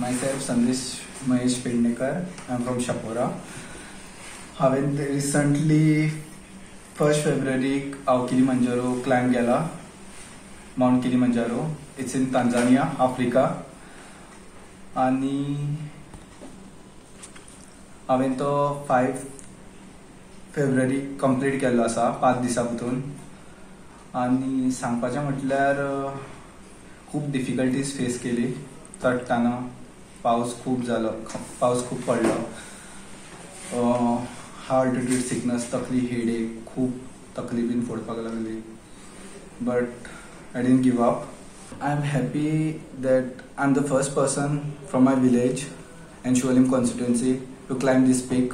Myself Sandesh Mahesh Pednekar. I'm from Shapora. Haven't recently 1st February Kilimanjaro climb gela, Mount Kilimanjaro. It's in Tanzania, Africa. आणि हांवें तो 5 February complete केल्लो आसा 5 दिसां भितर. आनी सांगपाचें म्हटल्यार खूब डिफिकल्टीज फेस केली. चडटाना पावस खूब पडलो. हाय अल्टिट्यूड सिकनेस, तकली हेडेक, खूब तकली बीन फोडपाक लागली. But I didn't give up. I'm happy that I'm the first person from my village and Sholim constituency to climb this peak.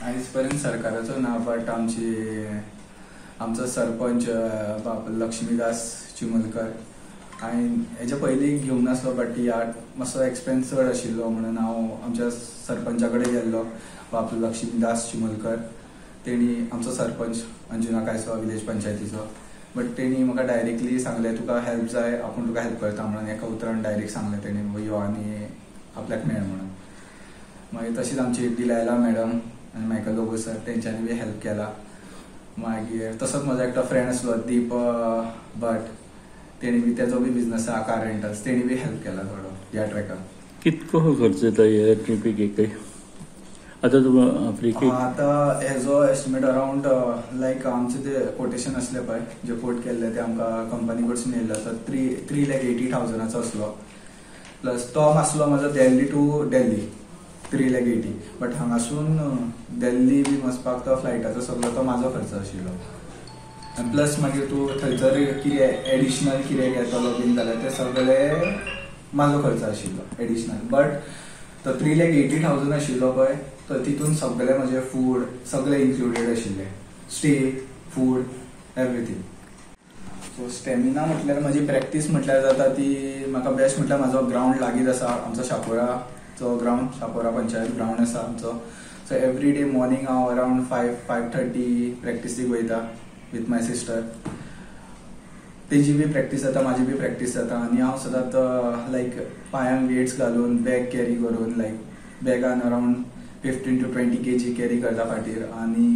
आजपर्यंत सरकाराचो ना, बट आमचो सरपंच लक्ष्मीदास चिमलकर हांवें हेच्या पयलीं घेवंक नासलो, बट ह्या मातसो एक्सपेन्स चड आशिल्लो म्हणून हांव आमच्या सरपंचा कडेन गेल्लो. बाप लक्ष्मीदास चिमलकर तेणी आमचो सरपंच अंजुना कायसो विलेज पंचायतीचो. बट तेणी म्हाका डायरेक्टली सांगलें तुका हेल्प जाय, आपूण तुका हेल्प करता म्हणून. एका उतरान डायरेक्ट सांगलें तेणी यो आनी आपल्याक मेळ म्हणून. मागीर तशीच आमची दिलायला मॅडम आनी मायकल लोबो सर तेंच्यांनी बी हेल्प केला. मागीर तसोच म्हजो एकटो फ्रेंड आसलो दीप भट, तेणी बी तेजो बी बिझनस आहा कार रेंटल्स, तेणी बी हेल्प केला थोडो ह्या ट्रॅकाक. कितको खर्च येता ह्या ट्रिपीक एकय? आतां तुका आफ्रिकेक आतां हेजो एस्टिमेट अरावंड लायक आमचे ते कोटेशन असले पळय जे कोट केल्ले ते आमकां कंपनी कडसून येयल्लो तो 3,80,000 असलो. प्लस तो मासलो म्हजो दिल्ली टू दिल्ली 3,80,000. बट हांगासून दिल्ली बी वचपाक तो फ्लायटाचो सगळो तो म्हाजो खर्च आशिल्लो. आनी प्लस मागीर तूं थंयसर कितें एडिशनल कितें घेतलो बीन जाल्यार ते सगळे म्हाजो खर्च आशिल्लो एडिशनल. बट तो 3,80,000 आशिल्लो पळय तो तितून सगळे म्हजे फूड सगळे इन्क्लुडेड आशिल्ले. Stay, food, everything. So stamina म्हटल्यार म्हजी प्रॅक्टीस म्हटल्यार जाता ती म्हाका बेस्ट म्हटल्यार म्हाजो ग्रावंड लागींच आसा. आमचो शापोराचो ग्रावंड, शापोरा पंचायत ग्रावंड आसा आमचो. सो एवरी डे मॉर्निंग हांव अरावंड 5:30 प्रॅक्टिसीक वयता विथ माय सिस्टर. तेजी बी प्रॅक्टीस जाता, म्हाजी बी प्रॅक्टीस जाता. आनी हांव सदांच लायक पांयांक वेट्स घालून बॅग कॅरी करून लायक बॅगान अरावंड 15 to 20 kg कॅरी करता फाटीर. आनी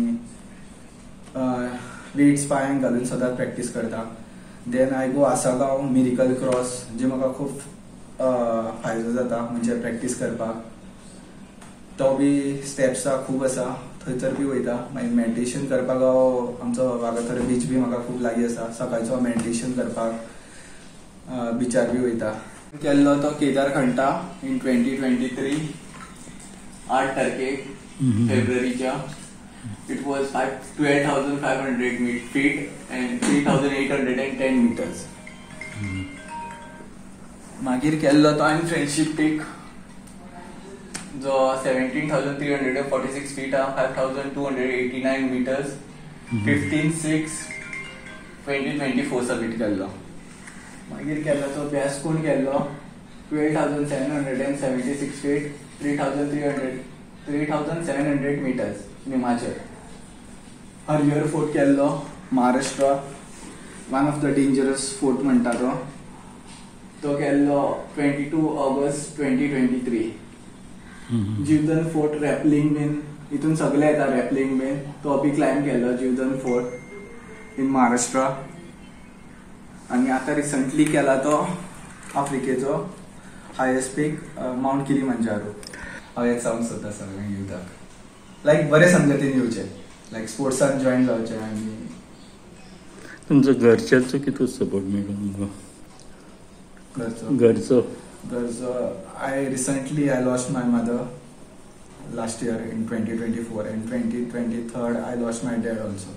वेट्स पांयांक घालून सदांच प्रॅक्टीस करता. Then I go Assagao miracle cross, जे म्हाका खूब फायदो जाता म्हणजे प्रॅक्टीस करपाक. तो बी स्टेप्स खूब आसा, थंयसर बी वयता. मागीर मेडिटेशन करपाक हांव आमचो वागातोर बीच बी म्हाका खूब लागीं आसा. सकाळचो मेडिटेशन करपाक बिचार बी वयता. केल्लो तो केदारखंडा इन 2023 8 तारखेक फेब्रुवारीच्या. It was 12,500 feet and 3,810 meters. मागीर केल्लो तो हांवें फ्रेंडशीप पीक जो 17,346 फीट हा, 5,289 meters, 15/6/2024 सबमिट केल्लो. मागीर केल्लो तो बेस्कून केल्लो 12,776 फीट 3,700 meters निमाचल. हरिहर फोर्ट केल्लो Maharashtra, one of the dangerous fort म्हणटा तो केल्लो 22 ऑगस्ट 2023. जीवदन फोर्ट रॅपलिंग बीन हितून सगळे येता. रॅपलिंग बीन तो बी क्लाइंब केल्लो जीवदन फोर्ट इन महाराष्ट्रा. आनी आतां रिसंटली केला तो आफ्रिकेचो हायेस्ट पीक माउंट किलिमंजारो. हांव एक सांगूंक सोदता सगळ्यांक युथाक लायक बरे संगतीन येवचे, लायक स्पोर्ट्सान जॉयन जावचे. आनी तुमचो घरच्यांचो कितलो सपोर्ट मेळ्ळो तुमकां? घरचो I recently lost my mother last year in 2024 and 2023 I lost my dad also.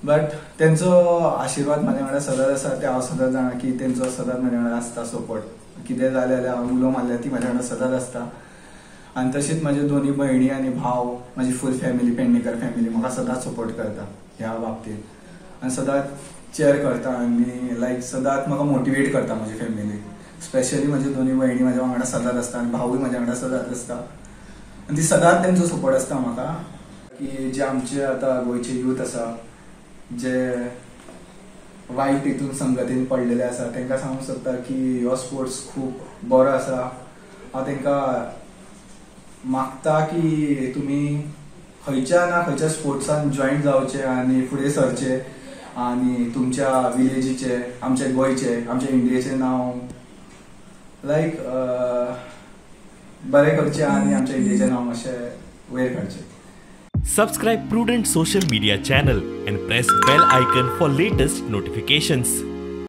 But तेंचो आशिर्वाद म्हाज्या वांगडा सदांच आसा. ते हांव सदांच जाणा की तेंचो सदांच म्हाज्या वांगडा आसता सपोर्ट. कितें जालें जाल्यार हांव उलो मारल्यार ती म्हाज्या वांगडा सदांच आसता. आनी तशीच म्हाजे दोनी भयणी आनी भाव, म्हाजी फूल फॅमिली, पेडणेकर फॅमिली म्हाका सदांच सपोर्ट करता ह्या बाबतींत. आनी सदांच चेअर करता आनी लायक सदांच म्हाका मोटिवेट करता म्हाजी फॅमिली. स्पेशली म्हजे दोनी भयणी म्हाज्या वांगडा सदांच आसता आनी भावूय म्हाज्या वांगडा सदांच आसता. आनी ती सदांच तेंचो सपोर्ट आसता म्हाका. की जे आमचे आतां गोंयचे यूथ आसा जे वायट हितून संगतीन पडलेले आसा तांकां सांगूंक सोदता की हो स्पोर्ट्स खूब बरो आसा हांव तांकां मागता की तुमी खंयच्या ना खंयच्या स्पोर्ट्सान जॉईन जावचे आनी फुडें सरचे आनी तुमच्या विलेजीचे, आमच्या गोंयचे, आमच्या इंडियेचें नांव लायक बरें करचें आनी आमच्या इंडियेचें नांव मातशें वयर काडचें. Subscribe Prudent social media channel and press bell icon for latest notifications.